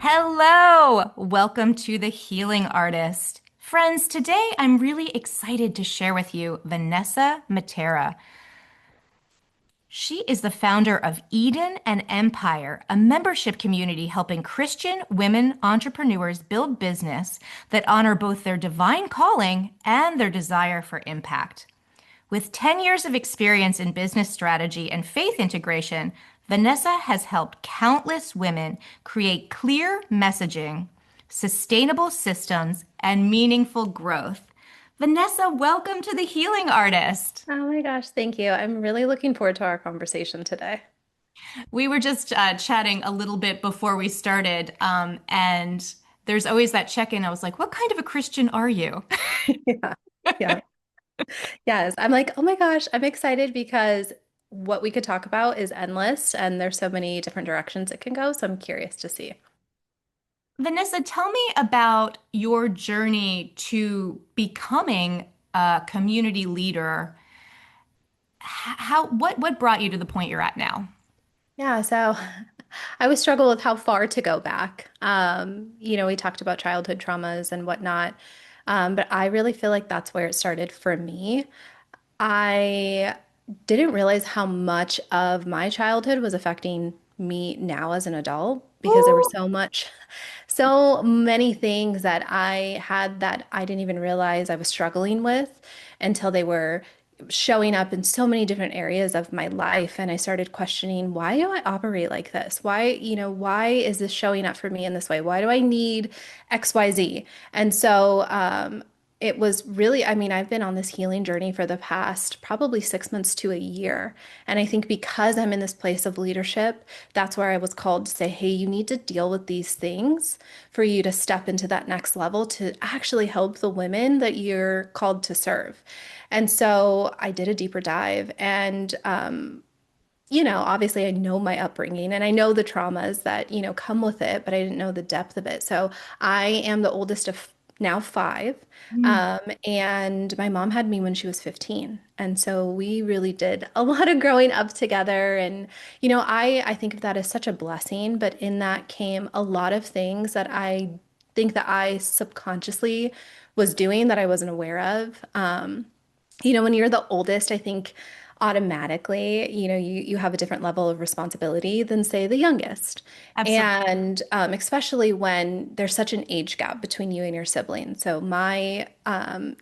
Hello! Welcome to The Healing Artist. Friends, today I'm really excited to share with you Vanessa Mitera. She is the founder of Eden and Empire, a membership community helping Christian women entrepreneurs build business that honor both their divine calling and their desire for impact. With 10 years of experience in business strategy and faith integration, Vanessa has helped countless women create clear messaging, sustainable systems, and meaningful growth. Vanessa, welcome to The Healing Artist. Oh my gosh, thank you. I'm really looking forward to our conversation today. We were just chatting a little bit before we started, and there's always that check-in. I was like, what kind of a Christian are you? Yeah. Yeah. Yes. I'm like, oh my gosh, I'm excited because what we could talk about is endless and there's so many different directions it can go. So I'm curious to see. Vanessa, tell me about your journey to becoming a community leader. What brought you to the point you're at now? Yeah, so I always struggle with how far to go back. We talked about childhood traumas and whatnot, but I really feel like that's where it started for me. I didn't realize how much of my childhood was affecting me now as an adult because there was Ooh. so many things that I had that I didn't even realize I was struggling with until they were showing up in so many different areas of my life. And I started questioning, why do I operate like this? Why is this showing up for me in this way? Why do I need XYZ? And so, it was really, I mean, I've been on this healing journey for the past probably 6 months to a year. And I think because I'm in this place of leadership, that's where I was called to say, hey, you need to deal with these things for you to step into that next level to actually help the women that you're called to serve. And so I did a deeper dive and, obviously I know my upbringing and I know the traumas that, come with it, but I didn't know the depth of it. So I am the oldest of now five. Mm. And my mom had me when she was 15. And so we really did a lot of growing up together. And, I think of that as such a blessing, but in that came a lot of things that I think that I subconsciously was doing that I wasn't aware of. When you're the oldest, I think automatically, you have a different level of responsibility than, say, the youngest. Absolutely. And especially when there's such an age gap between you and your sibling. So my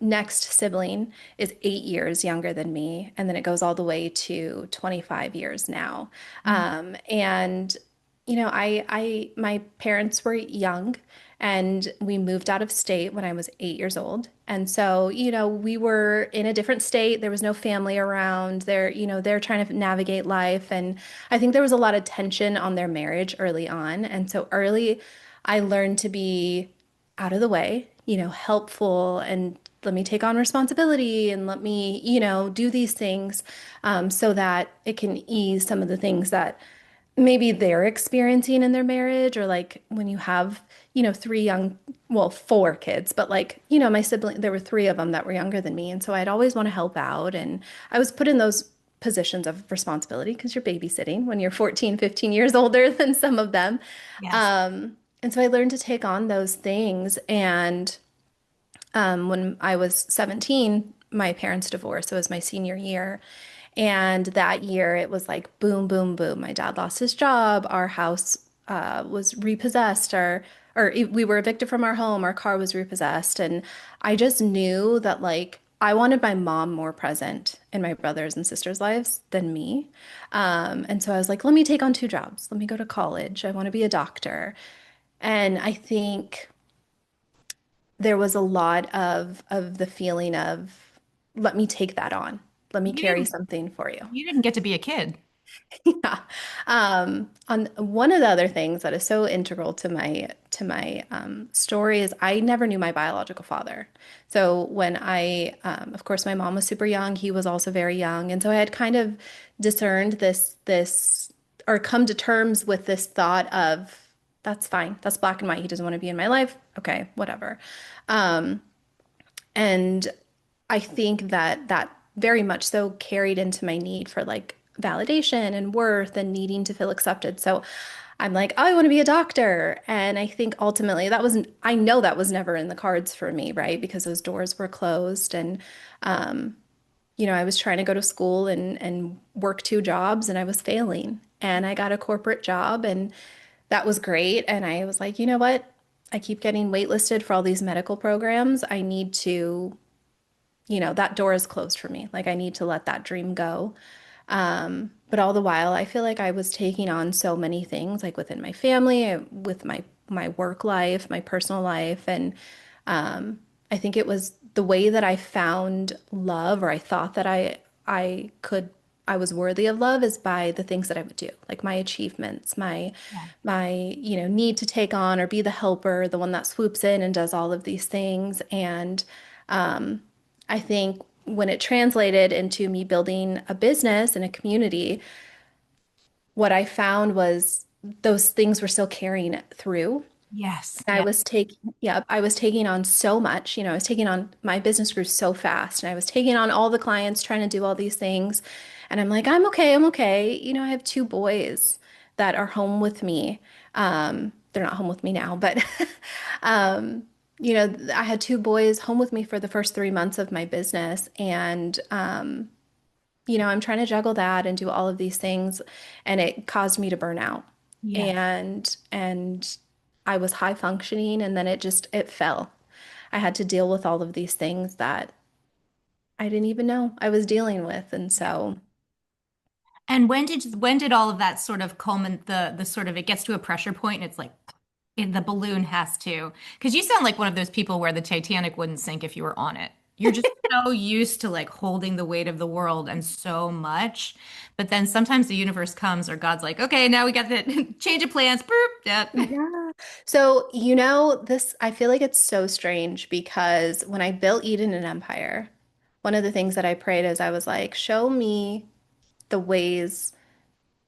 next sibling is 8 years younger than me, and then it goes all the way to 25 years now. Mm. And my parents were young and we moved out of state when I was 8 years old. And so, we were in a different state. There was no family around. They're trying to navigate life. And I think there was a lot of tension on their marriage early on. And so early, I learned to be out of the way, helpful and let me take on responsibility and let me, do these things so that it can ease some of the things that maybe they're experiencing in their marriage or like when you have, four kids, but like, my sibling, there were three of them that were younger than me. And so I'd always want to help out. And I was put in those positions of responsibility because you're babysitting when you're 14, 15 years older than some of them. Yes. And so I learned to take on those things. And when I was 17, my parents divorced. So it was my senior year. And that year it was like boom, boom, boom. My dad lost his job. Our house was repossessed. We were evicted from our home. Our car was repossessed. And I just knew that like I wanted my mom more present in my brothers and sisters' lives than me. And so I was like, let me take on two jobs. Let me go to college. I want to be a doctor. And I think there was a lot of the feeling of let me take that on. Let me You carry didn't something for you. you didn't get to be a kid. Yeah. On one of the other things that is so integral to my story is I never knew my biological father. So when of course, my mom was super young. He was also very young, and so I had kind of discerned this or come to terms with this thought of that's fine. That's black and white. He doesn't want to be in my life. Okay, whatever. Um, and I think that that very much so carried into my need for like validation and worth and needing to feel accepted. So I'm like, oh, I want to be a doctor. And I think ultimately that wasn't, I know that was never in the cards for me, right? Because those doors were closed. And, um, I was trying to go to school and work two jobs and I was failing. And I got a corporate job and that was great. And I was like, you know what? I keep getting waitlisted for all these medical programs. I need to, that door is closed for me. Like I need to let that dream go. But all the while, I feel like I was taking on so many things, like within my family, with my work life, my personal life, and I think it was the way that I found love, or I thought that I could I was worthy of love, is by the things that I would do, like my achievements, Yeah. my need to take on or be the helper, the one that swoops in and does all of these things, and I think when it translated into me building a business and a community, what I found was those things were still carrying it through. Yes. I Yeah. was taking, yeah, I was taking on so much. I was taking on, my business grew so fast and I was taking on all the clients, trying to do all these things. And I'm like, I'm okay, I'm okay. I have two boys that are home with me. They're not home with me now, but um, I had two boys home with me for the first 3 months of my business. And I'm trying to juggle that and do all of these things, and it caused me to burn out. Yes. And I was high functioning, and then it fell. I had to deal with all of these things that I didn't even know I was dealing with. And so, And when did all of that sort of culminate, the sort of, it gets to a pressure point and it's like the balloon has to, because you sound like one of those people where the Titanic wouldn't sink if you were on it. You're just so used to like holding the weight of the world and so much. But then sometimes the universe comes or God's like, okay, now we got the change of plans. Boop. Yeah. yeah. So, this, I feel like it's so strange because when I built Eden and Empire, one of the things that I prayed is I was like, show me the ways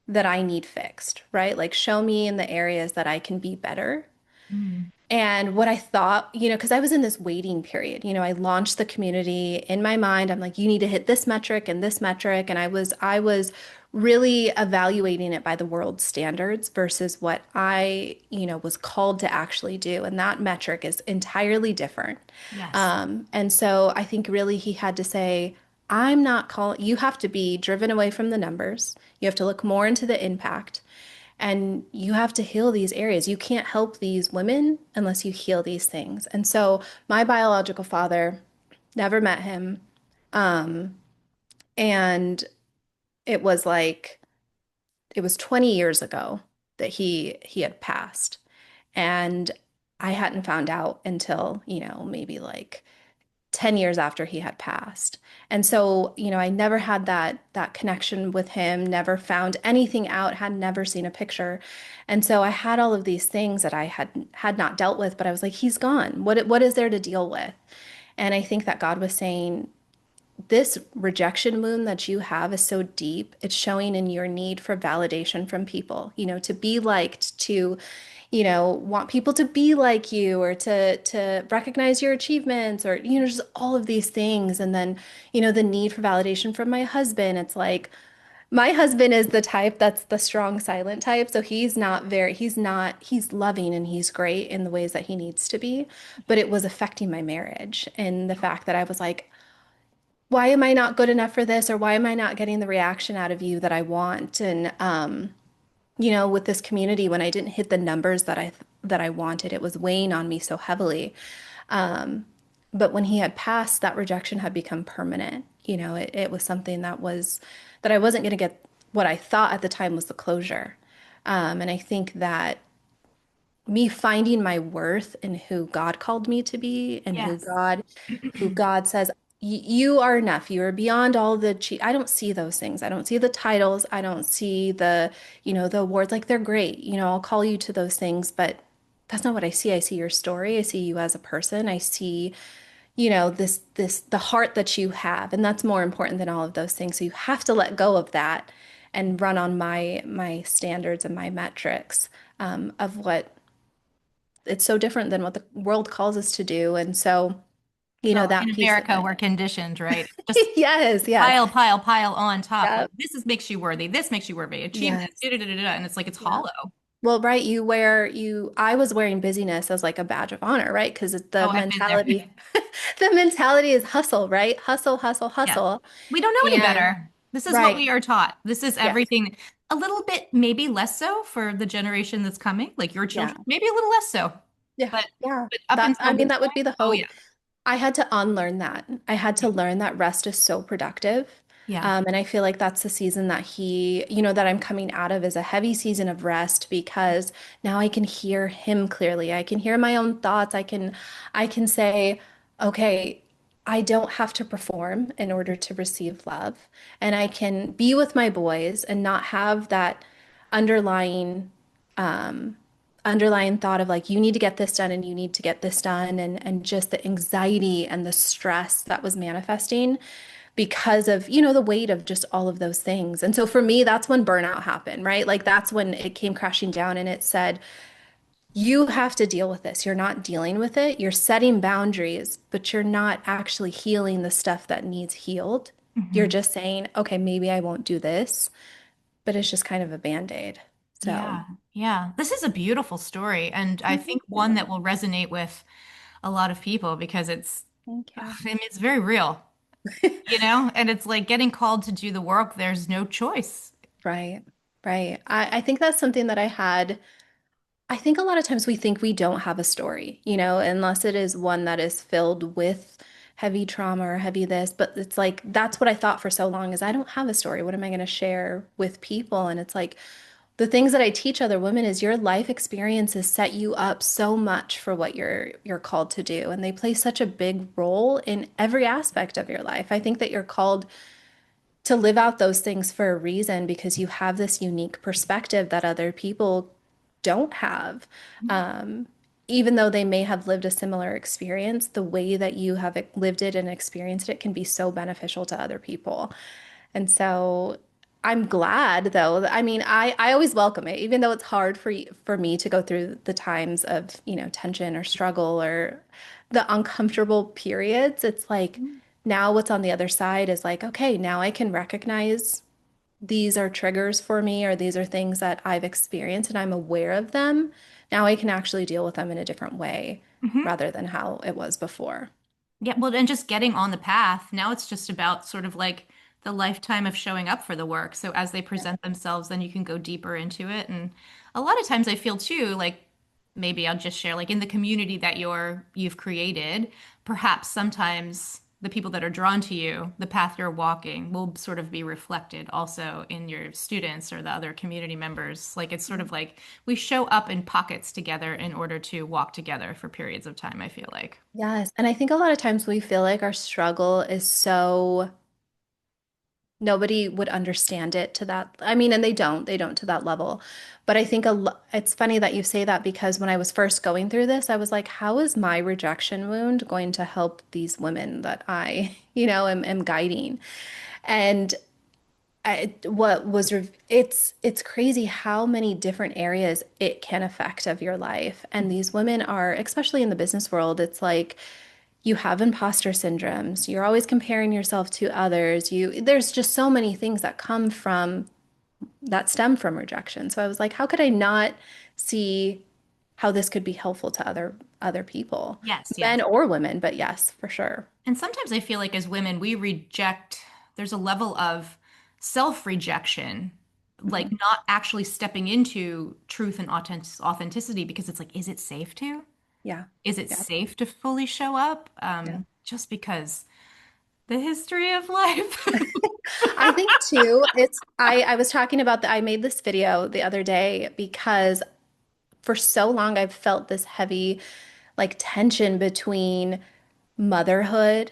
that I need fixed, right? Like, show me in the areas that I can be better. Mm. And what I thought, because I was in this waiting period, I launched the community in my mind. I'm like, you need to hit this metric and this metric. And I was really evaluating it by the world standards versus what I, was called to actually do. And that metric is entirely different. Yes. And so I think really he had to say, I'm not calling, you have to be driven away from the numbers. You have to look more into the impact. And you have to heal these areas. You can't help these women unless you heal these things. And so my biological father, never met him. And it was like, it was 20 years ago that he had passed. And I hadn't found out until, maybe like 10 years after he had passed. And so, I never had that connection with him, never found anything out, had never seen a picture. And so I had all of these things that I had not dealt with, but I was like, he's gone. What is there to deal with? And I think that God was saying, this rejection wound that you have is so deep. It's showing in your need for validation from people, to be liked, to, want people to be like you, or to recognize your achievements, or, just all of these things. And then, the need for validation from my husband. It's like, my husband is the type that's the strong silent type. So he's loving and he's great in the ways that he needs to be. But it was affecting my marriage, and the fact that I was like, why am I not good enough for this? Or why am I not getting the reaction out of you that I want? And with this community, when I didn't hit the numbers that I wanted, it was weighing on me so heavily. But when he had passed, that rejection had become permanent. It was something that I wasn't going to get what I thought at the time was the closure. And I think that me finding my worth in who God called me to be, and who Yes. God says, You are enough. You are beyond all the I don't see those things. I don't see the titles. I don't see the awards. Like, they're great. I'll call you to those things, but that's not what I see. I see your story. I see you as a person. I see, the heart that you have, and that's more important than all of those things. So you have to let go of that and run on my standards and my metrics, of what it's so different than what the world calls us to do. And so, Well, that in piece of America, it. we're conditioned, right? Just Yes, yes. pile, pile, pile on top. Like Yep. this makes you worthy. This makes you worthy. Achievements, Yes. and it's like it's Yep. hollow. Well, right, I was wearing busyness as like a badge of honor, right? Because the Oh, I've been there. mentality, the mentality is hustle, right? Hustle, hustle, Yeah. hustle. We don't know any And better. This is what right, we are taught. This is yes, everything. A little bit, maybe less so for the generation that's coming, like your yeah, children, maybe a little less so. yeah, But yeah. but up I until mean, this that would be point, the oh yeah. hope. I had to unlearn that. I had to learn that rest is so productive. Yeah. And I feel like that's the season that that I'm coming out of is a heavy season of rest because now I can hear him clearly. I can hear my own thoughts. I can say, okay, I don't have to perform in order to receive love. And I can be with my boys and not have that underlying um, underlying thought of like you need to get this done and you need to get this done and just the anxiety and the stress that was manifesting because of the weight of just all of those things. And so for me that's when burnout happened, right? Like that's when it came crashing down and it said you have to deal with this. You're not dealing with it. You're setting boundaries, but you're not actually healing the stuff that needs healed. You're Mhm. just saying, okay, maybe I won't do this, but it's just kind of a band-aid. So Yeah. Yeah. This is a beautiful story, and I thank think one you. that will resonate with a lot of people because Thank I you. mean, it's very real, and it's like getting called to do the work. There's no choice. Right, right. I think that's something that I had. I think a lot of times we think we don't have a story, unless it is one that is filled with heavy trauma or heavy this. But it's like, that's what I thought for so long is I don't have a story. What am I going to share with people? And it's like the things that I teach other women is your life experiences set you up so much for what you're called to do. And they play such a big role in every aspect of your life. I think that you're called to live out those things for a reason because you have this unique perspective that other people don't have. Um, Even though they may have lived a similar experience, the way that you have lived it and experienced it can be so beneficial to other people. And so I'm glad though. I mean, I always welcome it, even though it's hard for me to go through the times of, tension or struggle or the uncomfortable periods. It's like now what's on the other side is like, okay, now I can recognize these are triggers for me or these are things that I've experienced and I'm aware of them. Now I can actually deal with them in a different way Mhm. rather than how it was before. Yeah, well, and just getting on the path. Now it's just about sort of like the lifetime of showing up for the work. So as they Yeah. present themselves, then you can go deeper into it. And a lot of times I feel too, like maybe I'll just share, like in the community that you've created, perhaps sometimes the people that are drawn to you, the path you're walking, will sort of be reflected also in your students or the other community members. Like it's sort of like we show up in pockets together in order to walk together for periods of time, I feel like. Yes. And I think a lot of times we feel like our struggle is so nobody would understand it to that. I mean, and they don't to that level. But I think it's funny that you say that because when I was first going through this, I was like, how is my rejection wound going to help these women that I, am guiding? And it's crazy how many different areas it can affect of your life. And these women are, especially in the business world, it's like you have imposter syndromes. You're always comparing yourself to others. There's just so many things that stem from rejection. So I was like, how could I not see how this could be helpful to other people, Yes, men yes. or women, but yes, for sure. And sometimes I feel like as women, we reject, there's a level of self-rejection, like Mhm. not actually stepping into truth and authenticity because it's like, is it safe to? Yeah. Is it Yeah. safe to fully show up? Yeah. Just because the history of life. I think too, I was talking about I made this video the other day because for so long I've felt this heavy like tension between motherhood.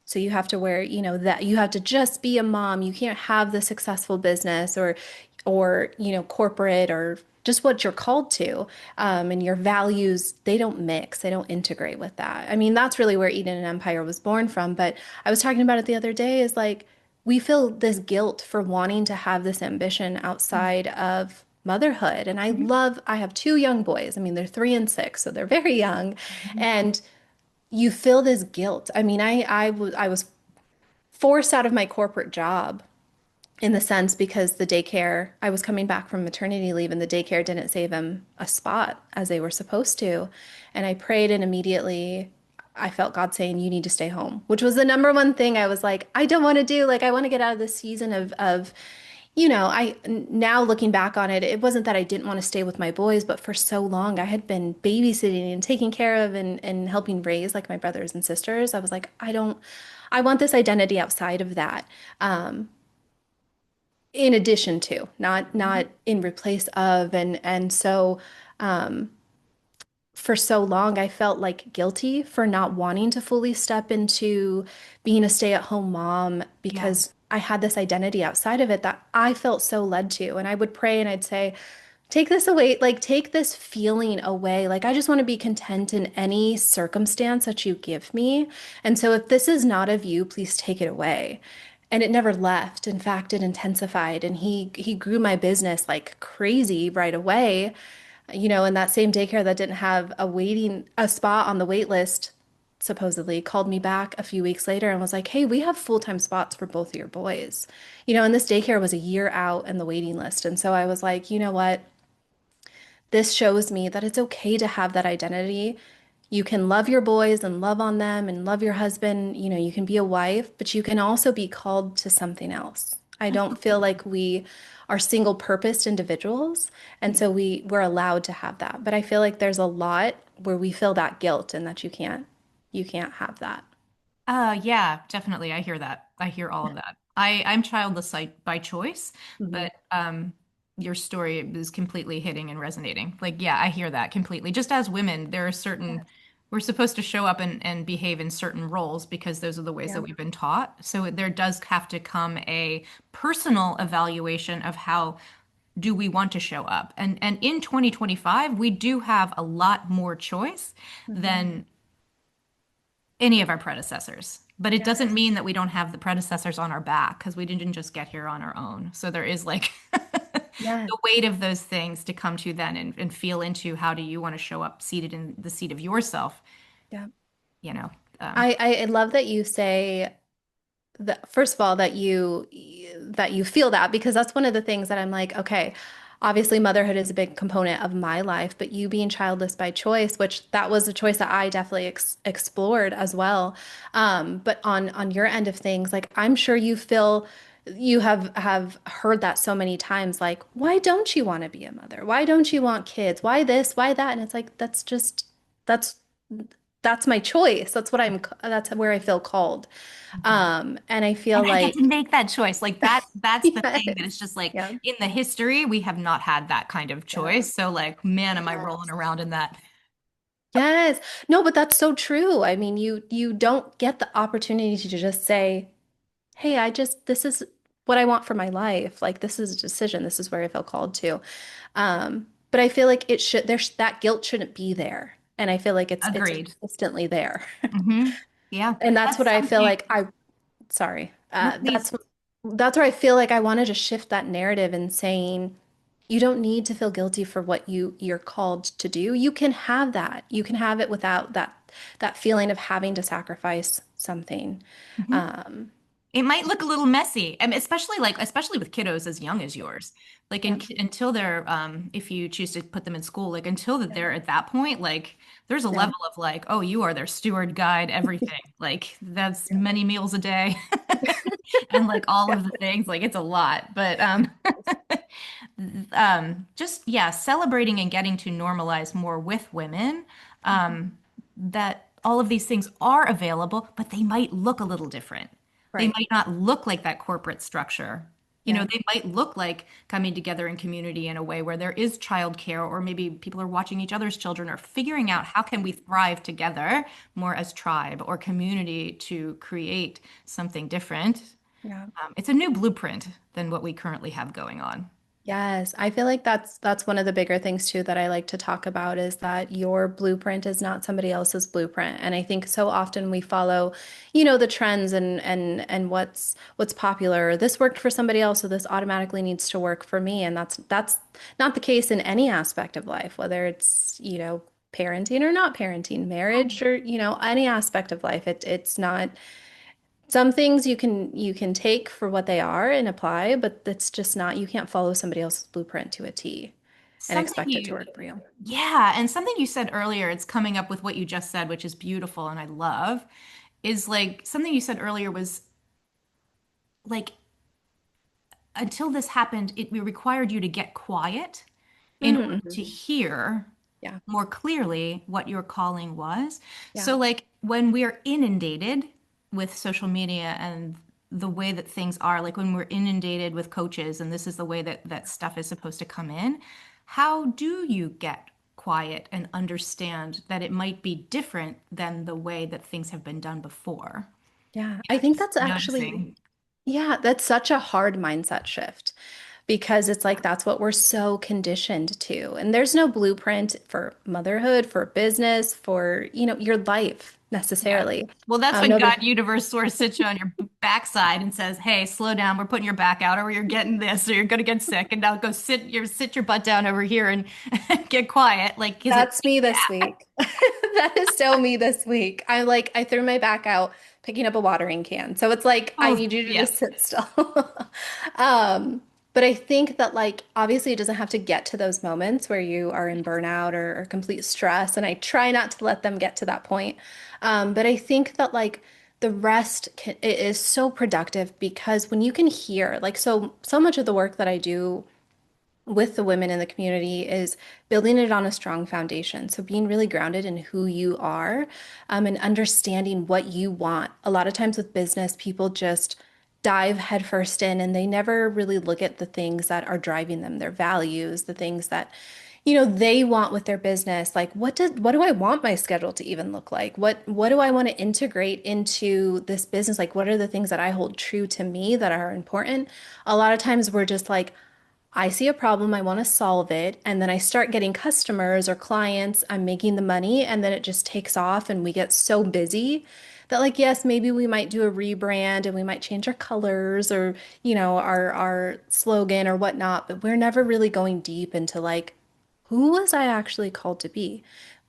So you have to wear, that you have to just be a mom. You can't have the successful business or, corporate or just what you're called to. And your values, they don't mix, they don't integrate with that. I mean, that's really where Eden and Empire was born from. But I was talking about it the other day is like we feel this guilt for wanting to have this ambition outside of motherhood. And I have two young boys. I mean, they're 3 and 6, so they're very young. And you feel this guilt. I mean, I was forced out of my corporate job in the sense because the daycare, I was coming back from maternity leave and the daycare didn't save him a spot as they were supposed to. And I prayed and immediately I felt God saying, you need to stay home, which was the number one thing I was like, I don't want to do. Like, I want to get out of this season of, now looking back on it, it wasn't that I didn't want to stay with my boys, but for so long I had been babysitting and taking care of and helping raise like my brothers and sisters. I was like, I want this identity outside of that. Um, in addition to, not in replace of, and so for so long I felt like guilty for not wanting to fully step into being a stay-at-home mom Yeah. because I had this identity outside of it that I felt so led to. And I would pray and I'd say, take this away, like take this feeling away. Like I just want to be content in any circumstance that you give me. And so if this is not of you, please take it away. And it never left. In fact, it intensified and he grew my business like crazy right away. In that same daycare that didn't have a spot on the wait list, supposedly called me back a few weeks later and was like, "Hey, we have full-time spots for both of your boys." And this daycare was a year out in the waiting list. And so I was like, "You know what? This shows me that it's okay to have that identity. You can love your boys and love on them and love your husband. You can be a wife, but you can also be called to something else. I don't feel like we are single-purposed individuals, and so we're allowed to have that. But I feel like there's a lot where we feel that guilt and that you can't have that. Yeah, definitely. I hear that. I hear all of that. I'm childless by choice, Mhm. but your story is completely hitting and resonating. Like, yeah, I hear that completely. Just as women, there are certain we're supposed to show up and behave in certain roles because those are the ways that Yeah. we've been taught. So there does have to come a personal evaluation of how do we want to show up. And in 2025, we do have a lot more choice Mhm. than any of our predecessors. But it doesn't Yes. mean that we don't have the predecessors on our back because we didn't just get here on our own. So there is like Yes. the weight of those things to come to then and feel into how do you want to show up seated in the seat of yourself, Yeah. you know. Um, I love that you say that first of all that you feel that because that's one of the things that I'm like, okay, obviously motherhood is a big component of my life, but you being childless by choice, which that was a choice that I definitely explored as well. But on your end of things, like I'm sure you have heard that so many times, like, why don't you want to be a mother? Why don't you want kids? Why this? Why that? And it's like that's that's my choice. That's where I feel called. And I feel and I get to like, make that choice. Like that's the thing that yes, it's just like yeah, in the history, we have not had that kind of yeah, choice. So like, man, am I rolling yes, around in that? yes. No, but that's so true. I mean, you don't get the opportunity to just say, "Hey, this is what I want for my life. Like, this is a decision. This is where I feel called to." But I feel like that guilt shouldn't be there, and I feel like it's Agreed. consistently there. Yeah. And that's That's what I feel something. like sorry. No, That's please. where I feel like I wanted to shift that narrative and saying you don't need to feel guilty for what you're called to do. You can have that. You can have it without that feeling of having to sacrifice something. Mhm. Um, It might look a little messy, I mean, especially with kiddos as young as yours. Like yeah, until they're if you choose to put them in school, like until that yeah, they're at that point, like there's a yeah, level of like, oh, you are their steward, guide, everything. Like that's yeah, many meals a day and like all yeah. of the things. Like it's a lot. But just yeah, celebrating and getting to normalize more with women, Mhm. that all of these things are available, but they might look a little different. They Right. might not look like that corporate structure. You know, Yeah. they might look like coming together in community in a way where there is childcare, or maybe people are watching each other's children or figuring out how can we thrive together more as tribe or community to create something different. Yeah. It's a new blueprint than what we currently have going on. Yes, I feel like that's one of the bigger things too that I like to talk about is that your blueprint is not somebody else's blueprint. And I think so often we follow, the trends and what's popular. This worked for somebody else, so this automatically needs to work for me. And that's not the case in any aspect of life, whether it's, parenting or not parenting, marriage or, any aspect of life. It's not. Some things you can take for what they are and apply, but that's just not, you can't follow somebody else's blueprint to a T and Something expect it to you, work for you. yeah, and something you said earlier, it's coming up with what you just said, which is beautiful and I love, is like something you said earlier was like until this happened, it required you to get quiet in order Mm-hmm. to hear Yeah. more clearly what your calling was. Yeah. So, like when we are inundated with social media and the way that things are, like when we're inundated with coaches and this is the way that stuff is supposed to come in, how do you get quiet and understand that it might be different than the way that things have been done before? Yeah. You I know, think just that's actually, noticing. yeah, that's such a hard mindset shift because it's like that's what we're so conditioned to. And there's no blueprint for motherhood, for business, for, your life Yeah. necessarily. Well, that's when Nobody, God universe source sits you on your backside and says, "Hey, slow down. We're putting your back out, or you're getting this, or you're going to get sick, and now go sit your butt down over here and, get quiet." Like, because it, that's me this week. That is so me this week. I threw my back out picking up a watering can. So it's like, I oh need you to yeah, just sit still. Um, but I think that like, obviously it doesn't have to get to those moments where you are in burnout or complete stress. And I try not to let them get to that point. But I think that like the rest it is so productive because when you can hear, like, so much of the work that I do with the women in the community is building it on a strong foundation. So being really grounded in who you are, and understanding what you want. A lot of times with business, people just dive headfirst in and they never really look at the things that are driving them, their values, the things that they want with their business. Like what do I want my schedule to even look like? What do I want to integrate into this business? Like what are the things that I hold true to me that are important? A lot of times we're just like, I see a problem, I want to solve it, and then I start getting customers or clients, I'm making the money, and then it just takes off and we get so busy that like yes, maybe we might do a rebrand and we might change our colors or, our slogan or whatnot, but we're never really going deep into like who was I actually called to be?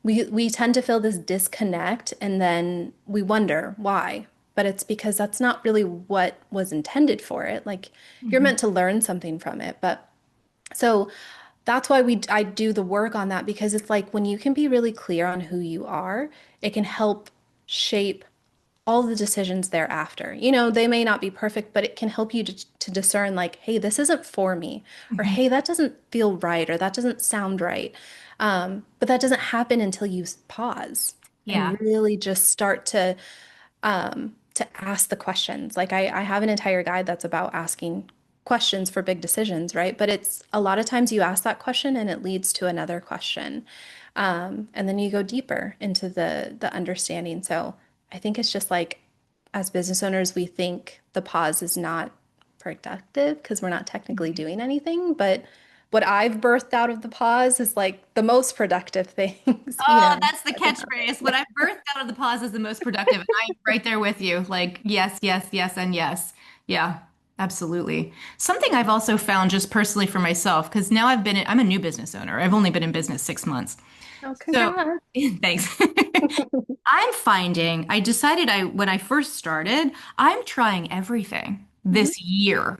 We tend to feel this disconnect and then we wonder why. But it's because that's not really what was intended for it. Like you're hmm meant to learn something from it, but so that's why I do the work on that because it's like when you can be really clear on who you are, it can help shape all the decisions thereafter. They may not be perfect, but it can help you to discern like, hey, this isn't for me, or hmm hey, that doesn't feel right, or that doesn't sound right. But that doesn't happen until you pause yeah. and really just start to ask the questions. Like I have an entire guide that's about asking questions for big decisions, right? But it's a lot of times you ask that question and it leads to another question. And then you go deeper into the understanding. So I think it's just like as business owners, we think the pause is not productive because we're not technically Mhm. doing anything. But what I've birthed out of the pause is like the most productive things, Oh, that's the that can catchphrase. What happen. I birthed out of the pause is the most productive. And I'm right there with you. Like, yes, yes, yes, and yes. Yeah, absolutely. Something I've also found just personally for myself, because now I'm a new business owner. I've only been in business 6 months. Oh, So congrats. thanks. I'm finding, I decided when I first started, I'm trying everything Mhm. this year.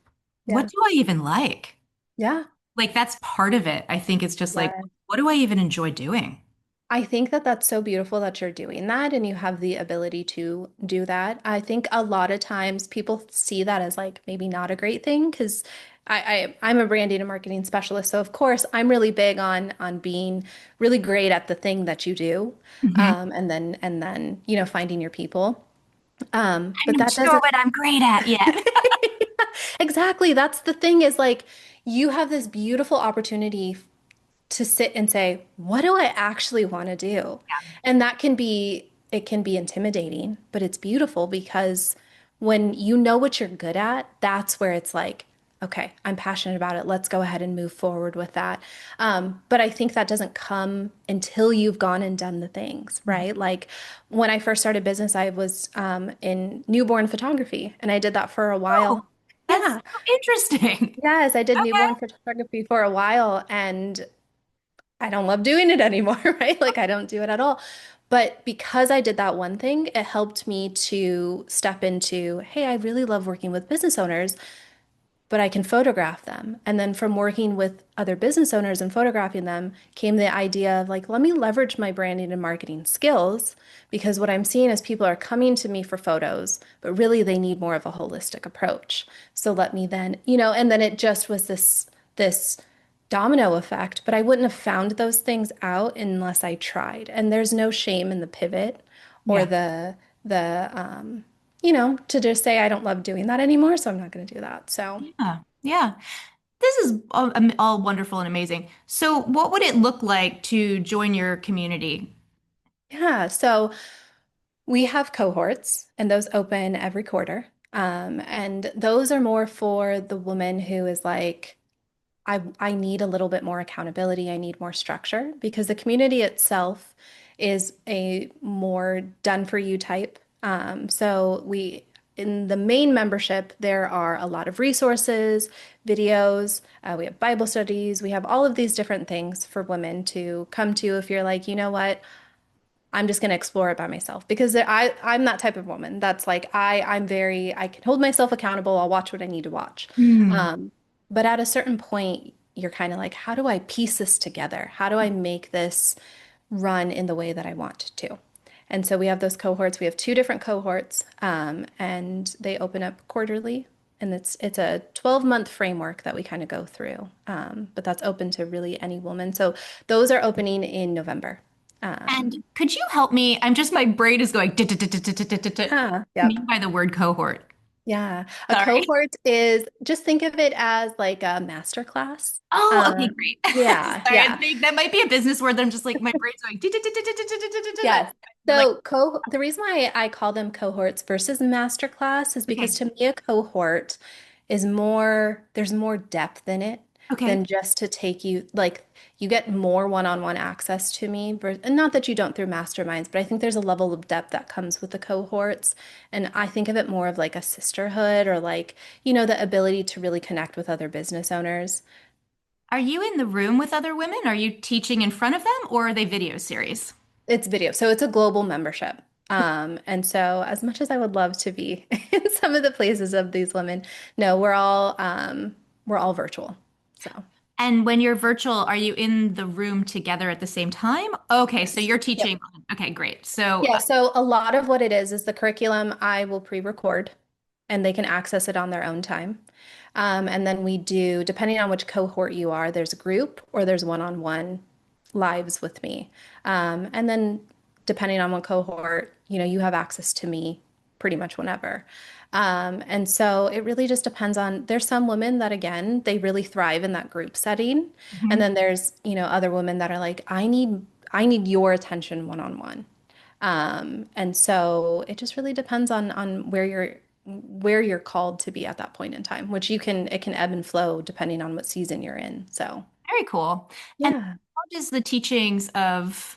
What Yeah. do I even like? Yeah. Like, that's part of it. I think it's just like, Yeah. what do I even enjoy doing? I think that that's so beautiful that you're doing that and you have the ability to do that. I think a lot of times people see that as like maybe not a great thing because I'm a branding and marketing specialist. So of course I'm really big on being really great at the thing that you do. Mhm. And then, finding your people. I'm But not that sure doesn't what I'm great at yet. exactly. That's the thing is like you have this beautiful opportunity to sit and say, what do I actually want to do? And it can be intimidating, but it's beautiful because when you know what you're good at, that's where it's like, okay, I'm passionate about it. Let's go ahead and move forward with that. But I think that doesn't come until you've gone and done the things, Mhm. right? Like when I first started business, I was in newborn photography and I did that for a Oh, while. that's Yeah. so interesting. Yes, I did Okay. newborn photography for a while and I don't love doing it anymore, right? Like I don't do it at all. But because I did that one thing, it helped me to step into, hey, I really love working with business owners, but I can photograph them. And then from working with other business owners and photographing them came the idea of like, let me leverage my branding and marketing skills because what I'm seeing is people are coming to me for photos, but really they need more of a holistic approach. So let me then, and then it just was this domino effect, but I wouldn't have found those things out unless I tried. And there's no shame in the pivot or Yeah. the to just say I don't love doing that anymore, so I'm not going to do that. So, Yeah. Yeah. This is all wonderful and amazing. So, what would it look like to join your community? yeah, so we have cohorts and those open every quarter. And those are more for the woman who is like, I need a little bit more accountability. I need more structure because the community itself is a more done for you type. In the main membership, there are a lot of resources, videos, we have Bible studies, we have all of these different things for women to come to if you're like, you know what, I'm just going to explore it by myself because I'm that type of woman. That's like I can hold myself accountable. I'll watch what I need to watch. Hmm. Um, but at a certain point, you're kind of like, how do I piece this together? How do I make this run in the way that I want to? And so we have those cohorts. We have two different cohorts, and they open up quarterly. And it's a 12-month framework that we kind of go through, but that's open to really any woman. So those are opening in November. And Um, could you help me? My brain is going, what Yeah, do you yep. mean by the word cohort? Yeah. A Sorry. cohort is just think of it as like a master class. Oh, okay, great. Yeah, Sorry, I yeah. think that might be a business word that I'm just like, my brain's going, Yes. like, So co the reason why I call them cohorts versus master class is because okay, to me a cohort is more, there's more depth in it okay. than just to take you like you get more one-on-one access to me. And not that you don't through masterminds, but I think there's a level of depth that comes with the cohorts. And I think of it more of like a sisterhood or like, the ability to really connect with other business owners. Are you in the room with other women? Are you teaching in front of them or are they video series? It's video, so it's a global membership. And so as much as I would love to be in some of the places of these women, no, we're all virtual. So And when you're virtual, are you in the room together at the same time? Okay, so yes. you're Yep. teaching. Okay, great. So, Yeah, so a lot of what it is the curriculum I will pre-record and they can access it on their own time. And then we do, depending on which cohort you are, there's a group or there's one-on-one lives with me. And then depending on what cohort, you have access to me pretty much whenever. And so it really just depends on, there's some women that again, they really thrive in that group setting. And mhm. then there's, other women that are like, I need your attention one-on-one. And so it just really depends on where you're called to be at that point in time, which it can ebb and flow depending on what season you're in. So Very cool. And yeah.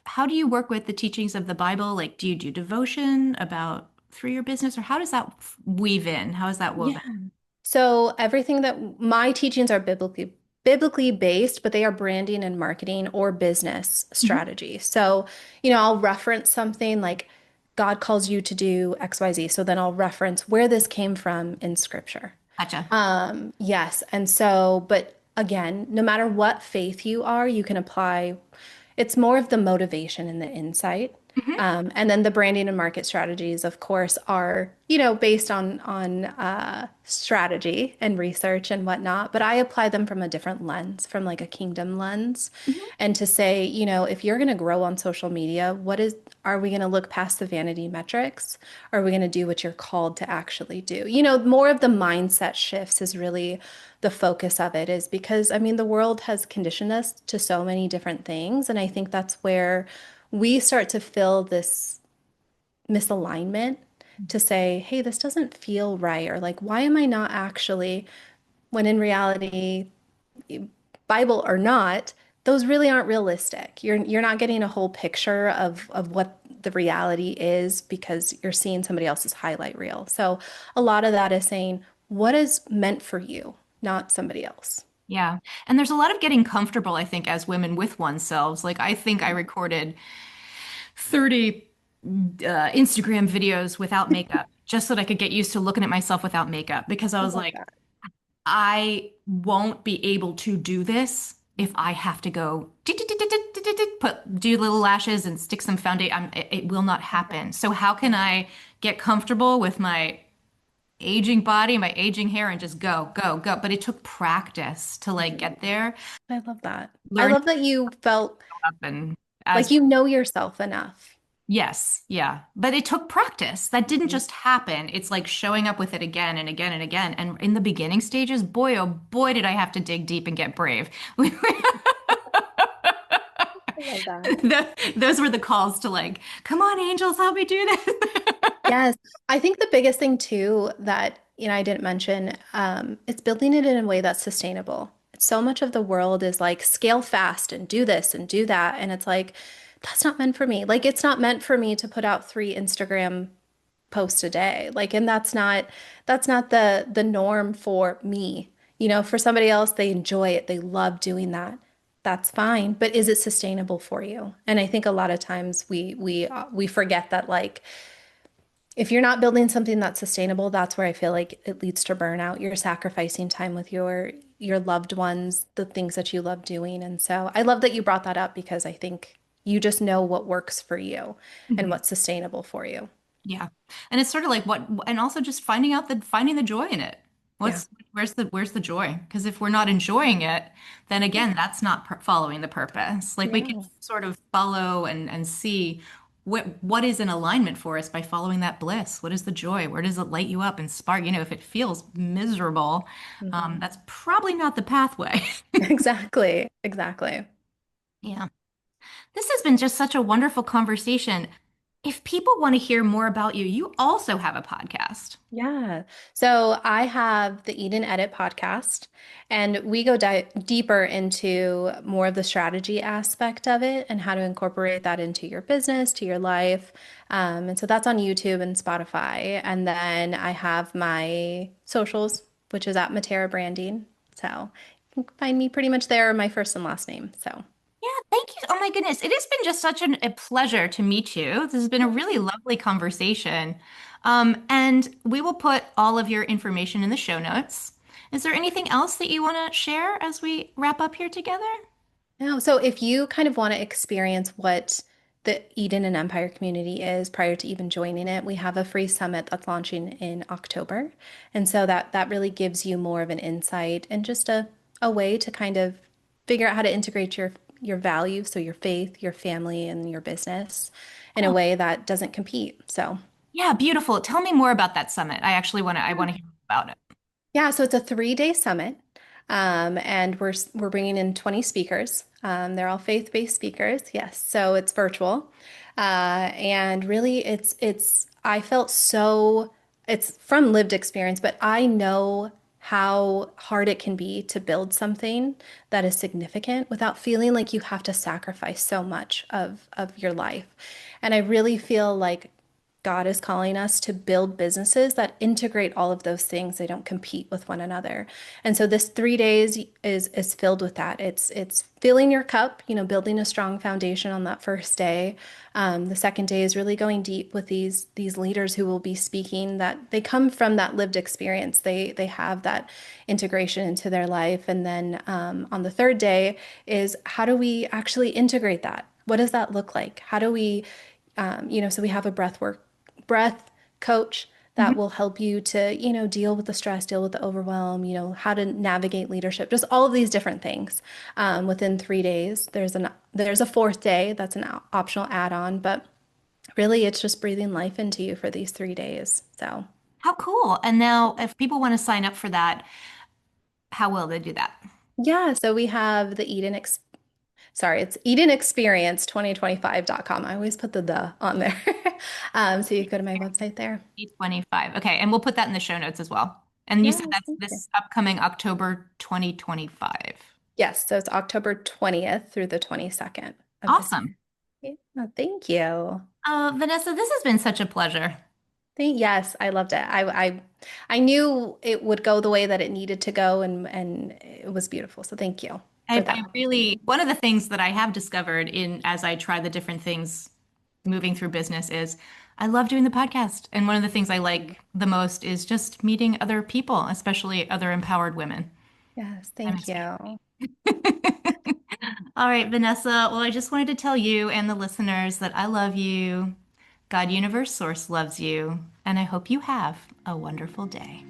how do you work with the teachings of the Bible? Like, do you do devotion about through your business, or how does that weave in? How is that Yeah. woven? So everything that my teachings are biblically based, but they are branding and marketing or business Mhm. strategy. So, I'll reference something like God calls you to do XYZ. So then I'll reference where this came from in scripture. Gotcha. Yes. And so, but again, no matter what faith you are, you can apply, it's more of the motivation and the insight. Mhm. And then the branding and market strategies, of course, are, based on strategy and research and whatnot. But I apply them from a different lens, from like a kingdom lens. Mhm. And to say, if you're going to grow on social media, are we going to look past the vanity metrics? Or are we going to do what you're called to actually do? More of the mindset shifts is really the focus of it is because, I mean, the world has conditioned us to so many different things. And I think that's where we start to feel this misalignment to say, hey, this doesn't feel right. Or like, why am I not actually, when in reality, Bible or not, those really aren't realistic. You're not getting a whole picture of what the reality is because you're seeing somebody else's highlight reel. So a lot of that is saying what is meant for you, not somebody else. Yeah. And there's a lot of getting comfortable, I think, as women with oneself. Like, I think I recorded 30 Instagram videos without makeup just so that I could get used to looking at myself without makeup because I I was love like, that. I won't be able to do this if I have to go do little lashes and stick some foundation. It will not happen. So how can I get comfortable with my aging body, my aging hair, and just go, go, go? But it took practice to like Mhm. get there, I love that. I learn to love that you felt show up and as like you know yourself enough. yes, yeah. But it took practice. That didn't Mhm. just happen. It's like showing up with it again and again and again. And in the beginning stages, boy, oh boy, did I have to dig deep and get brave. I love that. Those were the calls to like, come on, angels, help me do this. Yes, I think the biggest thing too that I didn't mention, it's building it in a way that's sustainable. So much of the world is like scale fast and do this and do that, and it's like that's not meant for me. Like it's not meant for me to put out 3 Instagram posts a day. Like, and that's not the norm for me. For somebody else, they enjoy it, they love doing that. That's fine, but is it sustainable for you? And I think a lot of times we forget that like if you're not building something that's sustainable, that's where I feel like it leads to burnout. You're sacrificing time with your loved ones, the things that you love doing. And so I love that you brought that up because I think you just know what works for you and Mhm. what's sustainable for you. Yeah. And it's sort of like what, and also just finding the joy in it. Yeah. Where's the joy? Because if we're not enjoying it, then again, that's not following the purpose. Like we can No. sort of follow and see what is in alignment for us by following that bliss. What is the joy? Where does it light you up and spark? If it feels miserable, Mhm. that's probably not the pathway. Exactly. Exactly. Yeah. This has been just such a wonderful conversation. If people want to hear more about you, you also have a podcast. Yeah. So I have the Eat and Edit podcast, and we go di deeper into more of the strategy aspect of it and how to incorporate that into your business, to your life. And so that's on YouTube and Spotify. And then I have my socials, which is at Matera Branding. So you can find me pretty much there, my first and last name. So Yeah, thank you. Oh my goodness. It has been just such a pleasure to meet you. This has been a really lovely conversation. And we will put all of your information in the show notes. Is there anything else that you want to share as we wrap up here together? no, so if you kind of want to experience what the Eden and Empire community is prior to even joining it, we have a free summit that's launching in October. And so that really gives you more of an insight and just a way to kind of figure out how to integrate your values, so your faith, your family, and your business in a Oh, way that doesn't compete. So yeah, beautiful. Tell me more about that summit. I want to hear about it. yeah, so it's a 3-day summit, and we're bringing in 20 speakers. They're all faith-based speakers, yes. So it's virtual, and really, it's. I felt so. It's from lived experience, but I know how hard it can be to build something that is significant without feeling like you have to sacrifice so much of your life. And I really feel like God is calling us to build businesses that integrate all of those things. They don't compete with one another. And so this 3 days is filled with that. It's filling your cup, building a strong foundation on that first day. The second day is really going deep with these leaders who will be speaking that they come from that lived experience. They have that integration into their life. And then on the third day is how do we actually integrate that? What does that look like? How do we so we have a breath coach that Mhm. will help you to, deal with the stress, deal with the overwhelm, how to navigate leadership, just all of these different things within 3 days. There's a fourth day that's an optional add-on, but really it's just breathing life into you for these 3 days. So How cool. And now, if people want to sign up for that, how will they do that? yeah, so we have the it's EdenExperience2025.com. I always put the on there. So you go to my website there. 2025. Okay, and we'll put that in the show notes as well. And you said Yes, that's thank you. this upcoming October 2025. Yes, so it's October 20th through the 22nd of this year. Awesome. Yeah, thank you. Vanessa, this has been such a pleasure. Yes, I loved it. I knew it would go the way that it needed to go, and it was beautiful. So thank you for I that really, conversation. one of the things that I have discovered in as I try the different things moving through business is I love doing the podcast. And one of the things I like the most is just meeting other people, especially other empowered women. Yes, I'm thank excited. you. All right, Vanessa. Well, I just wanted to tell you and the listeners that I love you. God, Universe, Source loves you. And I hope you have a wonderful day.